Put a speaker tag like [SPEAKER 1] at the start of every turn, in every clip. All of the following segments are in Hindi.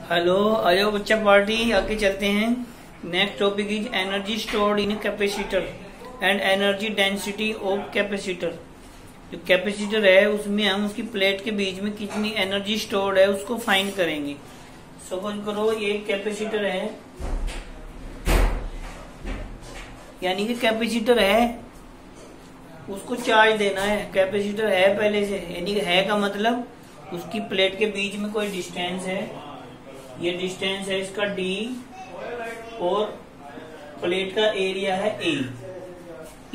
[SPEAKER 1] हेलो, आयो बच्चा पार्टी आगे चलते हैं। Next topic is energy stored in capacitor and energy density of capacitor. जो कैपेसिटर है उसमें हम उसकी प्लेट के बीच में कितनी एनर्जी स्टोर्ड है उसको फाइंड करेंगे। सपोज करो ये कैपेसिटर है, यानी कि कैपेसिटर है, उसको चार्ज देना है। कैपेसिटर है पहले से, यानी कि है का मतलब उसकी प्लेट के बीच में कोई डिस्टेंस है, ये डिस्टेंस है इसका d और प्लेट का एरिया है a।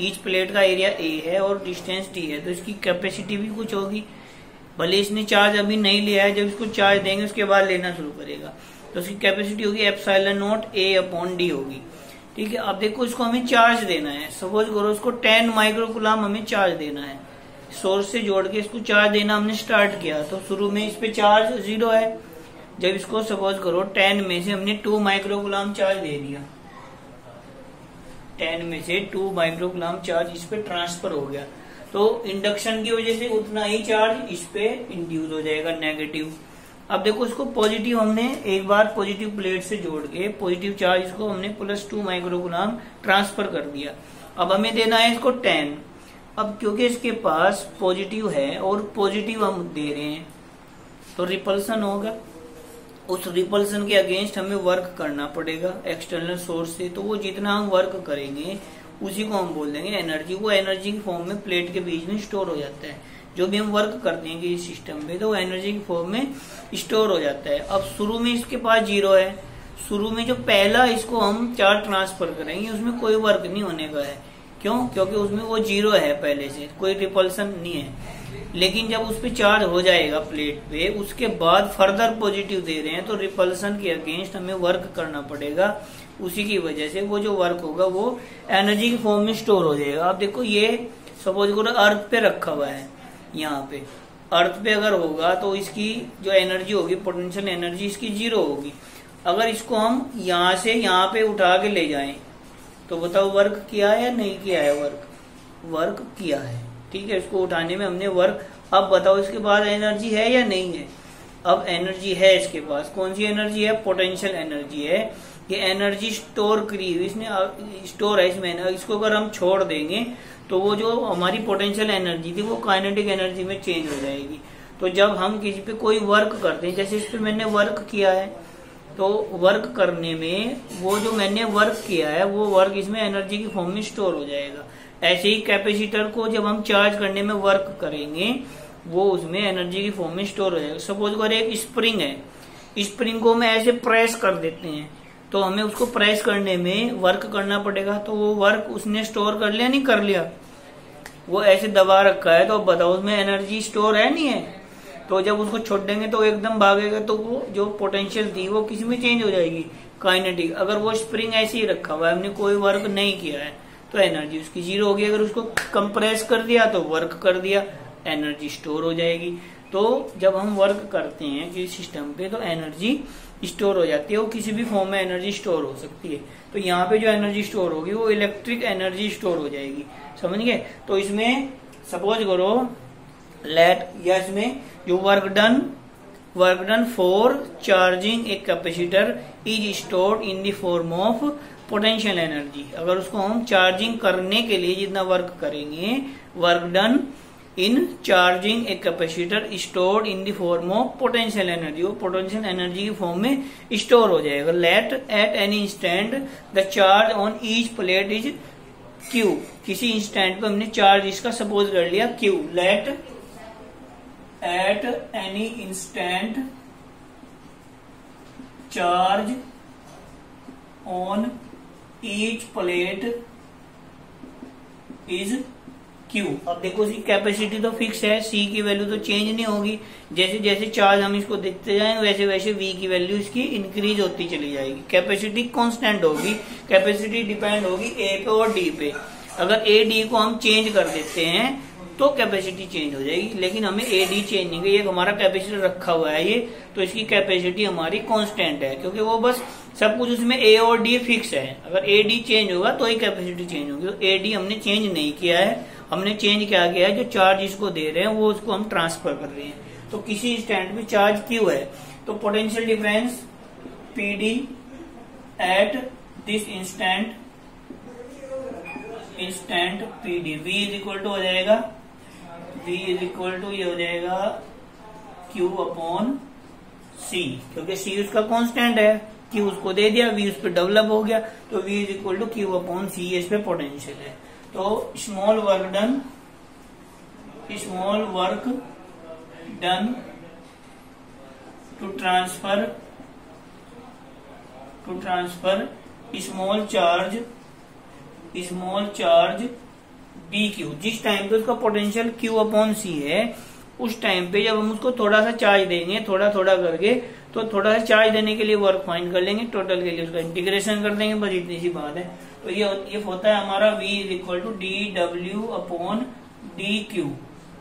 [SPEAKER 1] ईच प्लेट का एरिया a है और डिस्टेंस d है, तो इसकी कैपेसिटी भी कुछ होगी। भले इसने चार्ज अभी नहीं लिया है, जब इसको चार्ज देंगे उसके बाद लेना शुरू करेगा, तो उसकी कैपेसिटी होगी epsilon naught a upon d होगी। ठीक है, अब देखो इसको हमें चार्ज देना है। सपोज करो इसको 10 माइक्रोकूलम हमें चार्ज देना है। सोर्स से जोड़ के इसको चार्ज देना हमने स्टार्ट किया, तो शुरू में इस पे चार्ज 0 है। जब इसको सपोज करो 10 में से हमने 2 माइक्रोकूलम चार्ज दे दिया, 10 में से 2 माइक्रोकूलम चार्ज इस पे ट्रांसफर हो गया, तो इंडक्शन की वजह से उतना ही चार्ज इस पे इंड्यूस हो जाएगा, नेगेटिव। अब देखो इसको पॉजिटिव हमने एक बार पॉजिटिव प्लेट से जोड़ के पॉजिटिव चार्ज इसको हमने +2 माइक्रोकूलम ट्रांसफर कर दिया। अब हमें देना है इसको 10। अब क्योंकि इसके पास पॉजिटिव है और पॉजिटिव हम दे रहे हैं, तो रिपल्सन होगा। उस रिपल्सन के अगेंस्ट हमें वर्क करना पड़ेगा एक्सटर्नल सोर्स से। तो वो जितना हम वर्क करेंगे उसी को हम बोल देंगे एनर्जी। वो एनर्जी की फॉर्म में प्लेट के बीच में स्टोर हो जाता है। जो भी हम वर्क करते हैं किसी सिस्टम पे, तो वो एनर्जी की फॉर्म में स्टोर हो जाता है। अब शुरू में इसके पास 0 है। शुरू में जो पहला इसको हम चार्ज ट्रांसफर करेंगे उसमें कोई वर्क नहीं होने का है। क्यों? क्योंकि उसमें वो 0 है, पहले से कोई रिपल्सन नहीं है। लेकिन जब उस पर चार्ज हो जाएगा प्लेट पे, उसके बाद फर्दर पॉजिटिव दे रहे हैं, तो रिपल्सन के अगेंस्ट हमें वर्क करना पड़ेगा। उसी की वजह से वो जो वर्क होगा वो एनर्जी की फॉर्म में स्टोर हो जाएगा। अब देखो ये सपोज करो अर्थ पे रखा हुआ है, यहाँ पे अर्थ पे अगर होगा तो इसकी जो एनर्जी होगी, पोटेंशियल एनर्जी इसकी 0 होगी। अगर इसको हम यहाँ से यहाँ पे उठा के ले जाएं, तो बताओ वर्क किया है या नहीं किया है? वर्क किया है। ठीक है, इसको उठाने में हमने वर्क। अब बताओ इसके पास एनर्जी है या नहीं है? अब एनर्जी है इसके पास। कौन सी एनर्जी है? पोटेंशियल एनर्जी है। ये एनर्जी स्टोर करी हुई, इसने स्टोर है इसमें। इसको अगर हम छोड़ देंगे तो वो जो हमारी पोटेंशियल एनर्जी थी वो काइनेटिक एनर्जी में चेंज हो जाएगी। तो जब हम किसी पे कोई वर्क करते हैं, जैसे इस पे मैंने वर्क किया है, तो वर्क करने में वो जो मैंने वर्क किया है वो वर्क इसमें एनर्जी की फॉर्म में स्टोर हो जाएगा। ऐसे ही कैपेसिटर को जब हम चार्ज करने में वर्क करेंगे वो उसमें एनर्जी की फॉर्म में स्टोर हो जाएगा। सपोज अगर एक स्प्रिंग है, स्प्रिंग को हम ऐसे प्रेस कर देते हैं, तो हमें उसको प्रेस करने में वर्क करना पड़ेगा। तो वो वर्क उसने स्टोर कर लिया, नहीं कर लिया? वो ऐसे दबा रखा है, तो बताओ उसमें एनर्जी स्टोर है नहीं है? तो जब उसको छोड़ देंगे तो एकदम भागेगा, तो वो जो पोटेंशियल थी वो किस में चेंज हो जाएगी? काइनेटिक। अगर वो स्प्रिंग ऐसे ही रखा हुआ है, हमने कोई वर्क नहीं किया है, तो एनर्जी उसकी 0 होगी। अगर उसको कंप्रेस कर दिया तो वर्क कर दिया, एनर्जी स्टोर हो जाएगी। तो जब हम वर्क करते हैं किसी सिस्टम पे तो एनर्जी स्टोर हो जाती है। वो किसी भी फॉर्म में एनर्जी स्टोर हो सकती है। तो यहाँ पे जो एनर्जी स्टोर होगी वो इलेक्ट्रिक एनर्जी स्टोर हो जाएगी। समझ गए? तो इसमें सपोज करो या इसमें जो work done for charging a capacitor is stored in the form of potential energy. अगर उसको हम चार्जिंग करने के लिए जितना वर्क करेंगे, work done in charging a capacitor stored in the form of potential energy, वो पोटेंशियल एनर्जी की फॉर्म में स्टोर हो जाएगा। Let at any instant the charge on each plate is Q. किसी इंस्टेंट पे हमने चार्ज इसका सपोज कर लिया Q. Let at any instant charge on each plate is Q. अब देखो इसकी कैपेसिटी तो फिक्स है, सी की वैल्यू तो चेंज नहीं होगी। जैसे जैसे चार्ज हम इसको देखते जाएंगे वैसे वैसे वी की वैल्यू इसकी इंक्रीज होती चली जाएगी। कैपेसिटी कांस्टेंट होगी। कैपेसिटी डिपेंड होगी ए पे और डी पे। अगर ए डी को हम चेंज कर देते हैं तो कैपेसिटी चेंज हो जाएगी, लेकिन हमें ए डी चेंज नहीं। ये हमारा कैपेसिटर रखा हुआ है ये, तो इसकी कैपेसिटी हमारी कांस्टेंट है, क्योंकि वो बस सब कुछ उसमें ए और डी फिक्स है। अगर ए डी चेंज होगा तो ही कैपेसिटी चेंज होगी। तो ए डी हमने चेंज नहीं किया है, हमने चेंज क्या किया है, जो चार्ज इसको दे रहे हैं वो उसको हम ट्रांसफर कर रहे हैं। तो किसी स्टैंड पे चार्ज क्यू है, तो potential difference PD at this instant PD। V is equal to हो जाएगा, V इज इक्वल टू ये हो जाएगा Q अपॉन C, क्योंकि C उसका कांस्टेंट है, Q उसको दे दिया, V उस पर डेवलप हो गया, तो V is equal to Q upon C, इस पे पोटेंशियल है। तो small work done to transfer small charge dq। जिस टाइम पे उसका पोटेंशियल q अपॉन c है, उस टाइम पे जब हम उसको थोड़ा सा चार्ज देंगे, थोड़ा थोड़ा करके, तो थोड़ा सा चार्ज देने के लिए वर्क फाइंड कर लेंगे, टोटल के लिए उसका इंटीग्रेशन कर देंगे, बस इतनी सी बात है। तो ये होता है हमारा v is equal to dw upon dq।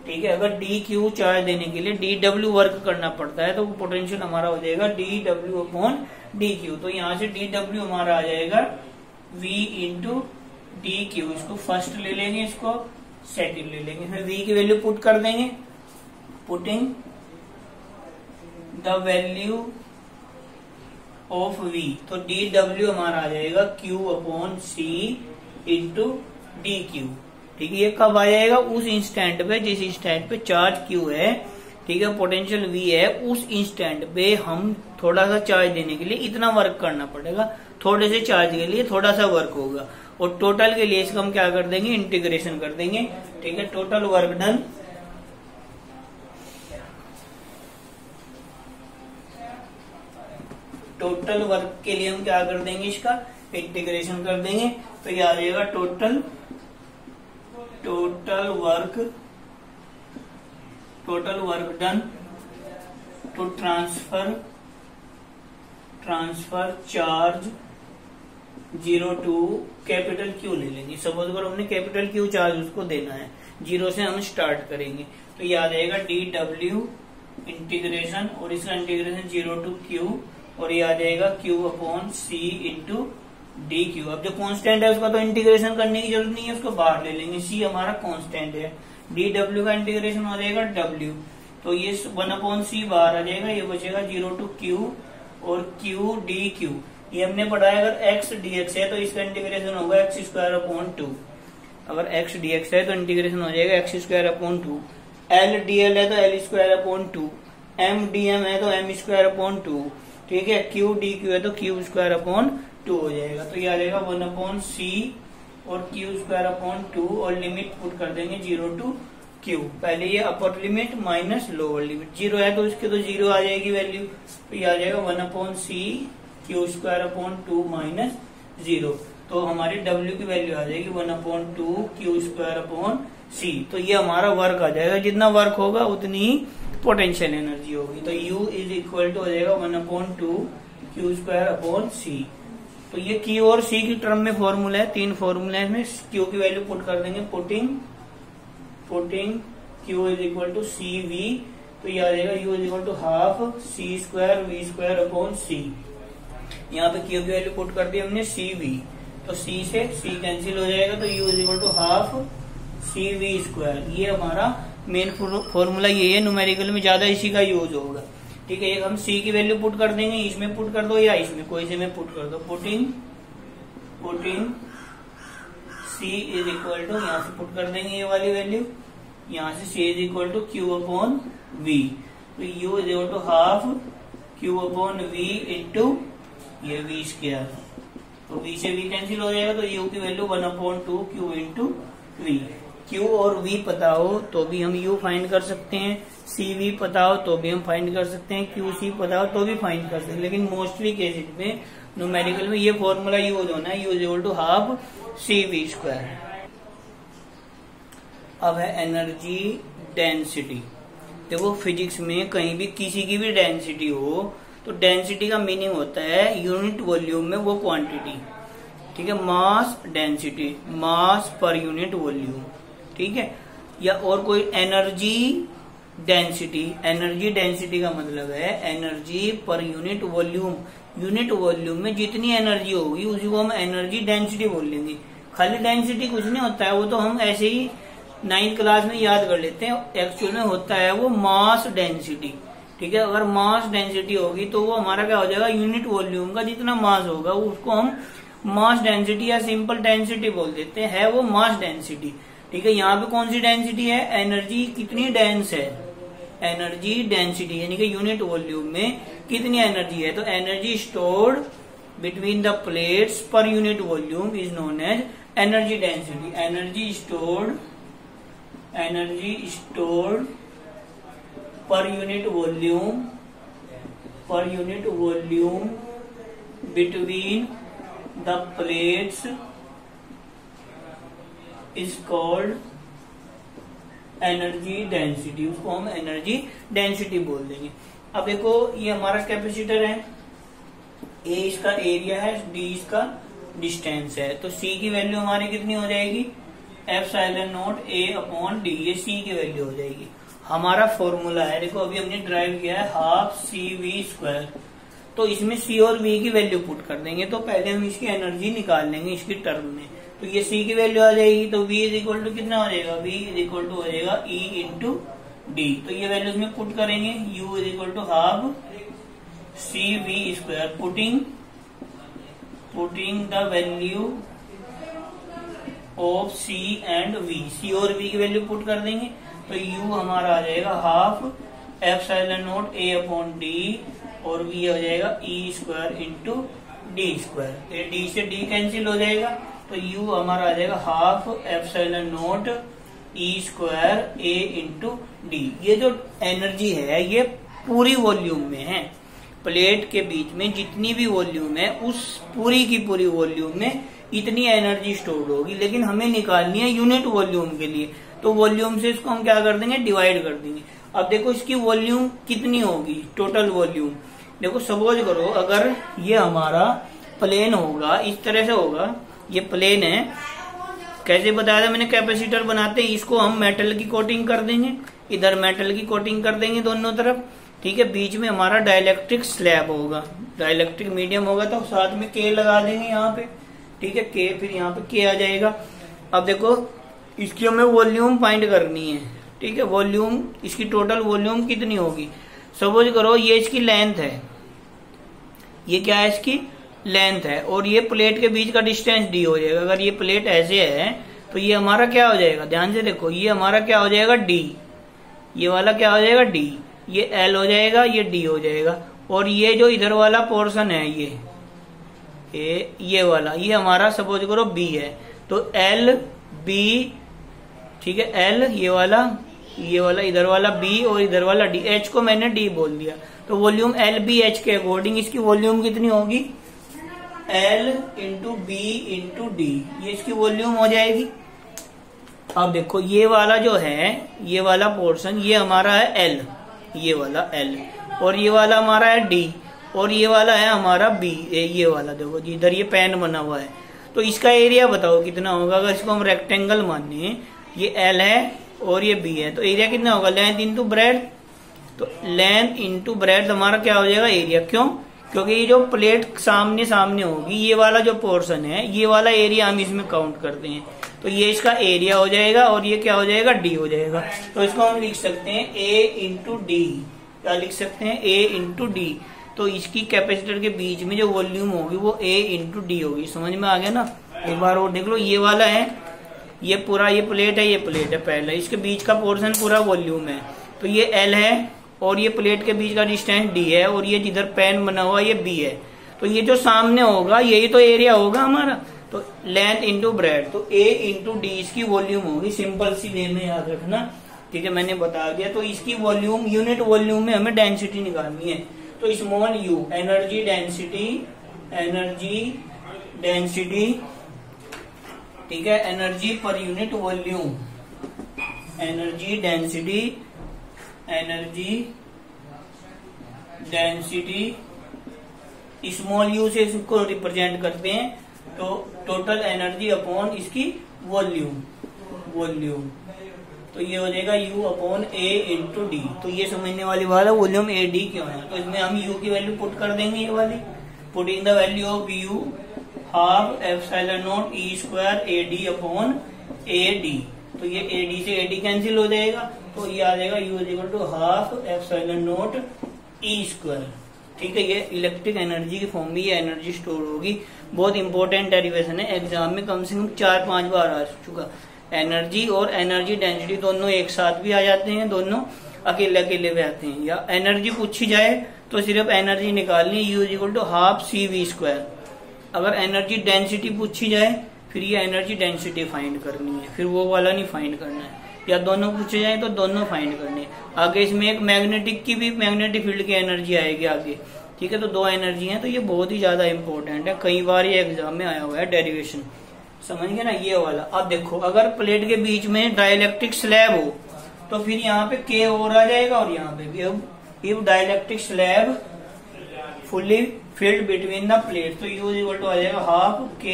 [SPEAKER 1] ठीक है, अगर dq चार्ज देने के लिए dw वर्क करना पड़ता है, तो पोटेंशियल हमारा हो जाएगा dw अपॉन dq। तो यहाँ से dw हमारा आ जाएगा v इंटू dq। इसको फर्स्ट ले लेंगे, इसको सेकंड ले लेंगे, फिर v की वैल्यू पुट कर देंगे, putting the value of v। तो dw हमारा आ जाएगा q upon c into dq। ठीक है, ये कब आ जाएगा? उस इंस्टेंट पे, जिस इंस्टेंट पे चार्ज q है, ठीक है, पोटेंशियल v है, उस इंस्टेंट पे हम थोड़ा सा चार्ज देने के लिए इतना वर्क करना पड़ेगा, थोड़े से चार्ज के लिए थोड़ा सा वर्क होगा, और टोटल के लिए इसका हम क्या कर देंगे? इंटीग्रेशन कर देंगे। ठीक है, total work done total work के लिए हम क्या कर देंगे? इसका इंटीग्रेशन कर देंगे। तो ये आ जाएगा total work done to transfer charge 0 to capital Q ले लेंगे। सपोज अगर हमने कैपिटल Q चार्ज उसको देना है, 0 से हम स्टार्ट करेंगे, तो ये आ जाएगा dw इंटीग्रेशन, और इसका इंटीग्रेशन 0 टू Q, और ये आ जाएगा Q upon C into dq। अब जो कांस्टेंट है उसका तो इंटीग्रेशन करने की जरूरत नहीं है, उसको बाहर ले लेंगे, C हमारा कांस्टेंट है, dw का इंटीग्रेशन हो जाएगा w, तो ये 1 अपॉन C बाहर आ जाएगा, ये बचेगा 0 टू Q और Q dq। ये हमने पढ़ा है, अगर x dx है तो इसका इंटीग्रेशन होगा x स्क्वायर अपॉन 2। अगर x dx है तो इंटीग्रेशन हो जाएगा x square upon 2। l dl है तो l square upon 2। m dm है तो m स्क्वायर अपॉन 2। ठीक है, q dq है तो q स्क्वायर अपॉन 2 हो जाएगा। तो ये आ जाएगा 1 अपॉन c और q स्क्वायर अपॉन 2, और लिमिट पुट कर देंगे 0 टू q। पहले ये upper limit minus lower limit, 0 है तो इसके तो 0 आ जाएगी वैल्यू, तो ये आ जाएगा 1 upon c q square upon 2 minus 0। तो हमारी w की वैल्यू आ जाएगी 1 upon 2 q square upon c। तो ये हमारा वर्क आ जाएगा, जितना वर्क होगा उतनी ही पोटेंशियल एनर्जी होगी। तो u इज इक्वल टू हो जाएगा 1 upon 2 q square upon c। तो ये q और c की टर्म में फॉर्मूला है, 3 फॉर्मूला है इसमें। q की वैल्यू पुट कर देंगे, putting q is equal to cv, तो ये आ जाएगा u is equal to half c square v square upon c। यहाँ पे q की वैल्यू पुट कर दी हमने cv, तो c से c कैंसिल हो जाएगा, तो u is equal to half cv square. ये हमारा मेन फॉर्मूला ये है, न्यूमेरिकल में ज्यादा इसी का यूज होगा। ठीक है, एक हम c की वैल्यू पुट कर देंगे, इसमें पुट कर दो या इसमें, कोई से में पुट कर दो। Putting c is equal to, यहाँ से पुट कर देंगे ये वाली वैल्यू, यहाँ से c is equal to q upon v, तो u is equal to half q upon v into ये v स्क्वायर, तो v से v कैंसिल हो जाएगा, तो u की value 1 upon 2 q into v। q और v पता हो तो भी हम u फाइंड कर सकते हैं, cv पता हो तो भी हम फाइंड कर सकते हैं, qc पता हो तो भी फाइंड कर सकते हैं, लेकिन मोस्टली केसेस में न्यूमेरिकल में ये फॉर्मूला यूज होना है, u is equal to half cv square. अब है एनर्जी डेंसिटी। देखो फिजिक्स में कहीं भी किसी की भी डेंसिटी हो, तो डेंसिटी का मीनिंग होता है यूनिट वॉल्यूम में वो क्वांटिटी। ठीक है, मास डेंसिटी, मास पर यूनिट वॉल्यूम। ठीक है, या और कोई एनर्जी डेंसिटी, एनर्जी डेंसिटी का मतलब है एनर्जी पर यूनिट वॉल्यूम। यूनिट वॉल्यूम में जितनी एनर्जी होगी उसी को हम एनर्जी डेंसिटी बोल लेंगे। खाली डेंसिटी कुछ नहीं होता है, वो तो हम ऐसे ही 9th क्लास में याद कर लेते हैं। एक्चुअल में होता है वो मास डेंसिटी। ठीक है। अगर मास डेंसिटी होगी तो वो हमारा क्या हो जाएगा, यूनिट वॉल्यूम का जितना मास होगा उसको हम मास डेंसिटी या सिंपल डेंसिटी बोल देते हैं, वो मास डेंसिटी। ठीक है, यहाँ पे कौन सी डेंसिटी है, एनर्जी कितनी डेंस है, एनर्जी डेंसिटी यानी कि यूनिट वॉल्यूम में कितनी एनर्जी है। तो energy stored between the plates per unit volume is known as energy density. Energy stored per unit volume between the plates is called energy density. उसको हम एनर्जी डेंसिटी बोल देंगे। अब देखो ये हमारा कैपेसिटर है, ए इसका एरिया है, डी इसका डिस्टेंस है। तो सी की वैल्यू हमारी कितनी हो जाएगी, epsilon not a upon D, ये सी की वैल्यू हो जाएगी। हमारा फॉर्मूला है, देखो अभी हमने ड्राइव किया है हाफ सी वी स्क्वायर। तो इसमें सी और वी की वैल्यू पुट कर देंगे। तो पहले हम इसकी एनर्जी निकाल लेंगे इसकी टर्म में। तो ये सी की वैल्यू आ जाएगी, तो V इज इक्वल टू कितना हो जाएगा, V इज इक्वल टू हो जाएगा E इंटू डी। तो ये वैल्यूज में पुट करेंगे, U is equal to half C V square, putting the value of C and V। C और V की वैल्यू पुट कर देंगे तो U हमारा आ जाएगा half epsilon naught A upon D, और V हो जाएगा E square into D square. D से डी कैंसिल हो जाएगा तो U हमारा आ जाएगा half epsilon naught E square A into D. ये जो एनर्जी है ये पूरी वॉल्यूम में है, प्लेट के बीच में जितनी भी वॉल्यूम है उस पूरी की पूरी वॉल्यूम में इतनी एनर्जी स्टोर होगी। लेकिन हमें निकालनी है यूनिट वॉल्यूम के लिए, तो वॉल्यूम से इसको हम क्या कर देंगे, डिवाइड कर देंगे। अब देखो इसकी वॉल्यूम कितनी होगी, टोटल वॉल्यूम। देखो सपोज करो अगर ये हमारा प्लेन होगा, इस तरह से होगा, ये प्लेन है, कैसे बताया था मैंने, कैपेसिटर बनाते हैं, इसको हम मेटल की कोटिंग कर देंगे, इधर मेटल की कोटिंग कर देंगे दोनों तरफ। ठीक है, बीच में हमारा डाइलेक्ट्रिक स्लैब होगा, डाइलेक्ट्रिक मीडियम होगा, तो साथ में के लगा देंगे यहाँ पे। ठीक है, के फिर यहाँ पे के आ जाएगा। अब देखो इसकी हमें वॉल्यूम फाइंड करनी है। ठीक है, वॉल्यूम, इसकी टोटल वॉल्यूम कितनी होगी। सपोज करो ये इसकी लेंथ है, ये क्या है, इसकी लेंथ है, और ये प्लेट के बीच का डिस्टेंस डी हो जाएगा। अगर ये प्लेट ऐसे है तो ये हमारा क्या हो जाएगा, ध्यान से देखो, ये हमारा क्या हो जाएगा, डी, ये वाला क्या हो जाएगा, डी, ये एल हो जाएगा, ये डी हो जाएगा। और ये जो इधर वाला पोर्शन है ये वाला, ये हमारा सपोज करो बी है, तो एल बी, ठीक है, एल ये वाला इधर वाला बी और इधर वाला डी, एच को मैंने डी बोल दिया। तो वॉल्यूम एल बी एच के अकॉर्डिंग इसकी वॉल्यूम कितनी होगी, L into B into D, ये इसकी वॉल्यूम हो जाएगी। अब देखो ये वाला जो है, ये वाला पोर्शन, ये हमारा है एल, ये वाला एल, और ये वाला हमारा है डी, और ये वाला है हमारा बी, ये वाला देखो इधर ये पैन बना हुआ है। तो इसका एरिया बताओ कितना होगा। अगर इसको हम रेक्टेंगल माने, ये एल है और ये बी है, तो एरिया कितना होगा, लेंथ इंटू ब्रेड। तो लेंथ इंटू ब्रेड हमारा क्या हो जाएगा, एरिया। क्यों, क्योंकि ये जो प्लेट सामने सामने होगी, ये वाला जो पोर्शन है, ये वाला एरिया हम इसमें काउंट करते हैं, तो ये इसका एरिया हो जाएगा, और ये क्या हो जाएगा, डी हो जाएगा। तो इसको हम लिख सकते हैं ए इंटू डी, क्या लिख सकते हैं, ए इंटू डी। तो इसकी कैपेसिटर के बीच में जो वॉल्यूम होगी वो ए इंटू डी होगी। समझ में आ गया ना। एक बार और देख लो, ये वाला है, ये पूरा, ये प्लेट है पहले, इसके बीच का पोर्शन पूरा वॉल्यूम है, तो ये एल है, और ये प्लेट के बीच का डिस्टेंस डी है, और ये जिधर पैन बना हुआ ये बी है। तो ये जो सामने होगा यही तो एरिया होगा हमारा। तो लेंथ इंटू ब्रेड, तो ए इंटू डी इसकी वॉल्यूम होगी। सिंपल सी वे में याद रखना, ठीक है, मैंने बता दिया। तो इसकी वॉल्यूम, यूनिट वॉल्यूम में हमें डेंसिटी निकालनी है। तो स्मॉल यू, एनर्जी डेंसिटी, ठीक है, एनर्जी पर unit volume, energy density small you से इसको रिप्रेजेंट करते हैं। तो टोटल एनर्जी अपॉन इसकी वॉल्यूम, तो ये हो जाएगा U अपॉन ए इंटू डी। तो ये समझने वाली बात है, वॉल्यूम ए डी क्यों है। तो इसमें हम U की वैल्यू पुट कर देंगे, ये वाली, putting the value of U half epsilon naught E square A D upon A D. तो ये ए डी से ए डी कैंसिल हो जाएगा, तो ये आ जाएगा U is equal to half epsilon naught E square. ठीक है, ये इलेक्ट्रिक एनर्जी की फॉर्म में ये एनर्जी स्टोर होगी। बहुत इंपॉर्टेंट डेरिवेशन है, एग्जाम में कम से कम 4-5 बार आ चुका। एनर्जी और एनर्जी डेंसिटी दोनों एक साथ भी आ जाते हैं, दोनों अकेले अकेले भी आते हैं। या एनर्जी पूछी जाए तो सिर्फ एनर्जी निकालनी, U equal to half CV square. अगर एनर्जी डेंसिटी पूछी जाए फिर ये एनर्जी डेंसिटी फाइंड करनी है, फिर वो वाला नहीं फाइंड करना है। या दोनों पूछे जाए तो दोनों फाइंड करने। आगे इसमें एक मैग्नेटिक की भी, मैग्नेटिक फील्ड की एनर्जी आएगी आगे। ठीक है, तो 2 एनर्जी है, तो ये बहुत ही ज्यादा इंपॉर्टेंट है, कई बार ये एग्जाम में आया हुआ है डेरिवेशन। समझ गए ना ये वाला। अब देखो, अगर प्लेट के बीच में डाइलेक्ट्रिक स्लैब हो तो फिर यहाँ पे K और आ जाएगा और यहाँ पे भी। If dielectric slab fully filled between the plate, तो U इक्वल टू आ जाएगा half K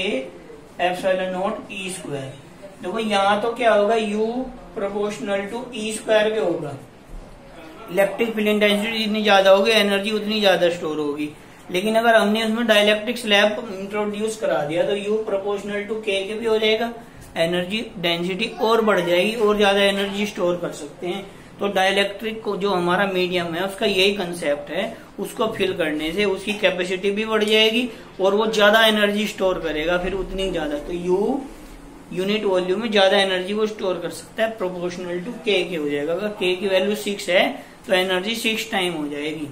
[SPEAKER 1] epsilon naught E square. देखो यहाँ तो क्या होगा, U proportional to E square के होगा। इलेक्ट्रिक फील्ड इंटेंसिटी जितनी ज्यादा होगी एनर्जी उतनी ज्यादा स्टोर होगी। लेकिन अगर हमने उसमें डाइलेक्ट्रिक स्लैब इंट्रोड्यूस करा दिया तो U प्रोपोर्शनल टू K के भी हो जाएगा, एनर्जी डेंसिटी और बढ़ जाएगी और ज्यादा एनर्जी स्टोर कर सकते हैं। तो डाइलेक्ट्रिक को जो हमारा मीडियम है उसका यही कंसेप्ट है, उसको फिल करने से उसकी कैपेसिटी भी बढ़ जाएगी और वो ज्यादा एनर्जी स्टोर करेगा, फिर उतनी ज्यादा। तो U यूनिट वॉल्यूम में ज्यादा एनर्जी वो स्टोर कर सकता है, प्रोपोर्शनल टू K के हो जाएगा। अगर K की वैल्यू 6 है तो एनर्जी 6 टाइम हो जाएगी।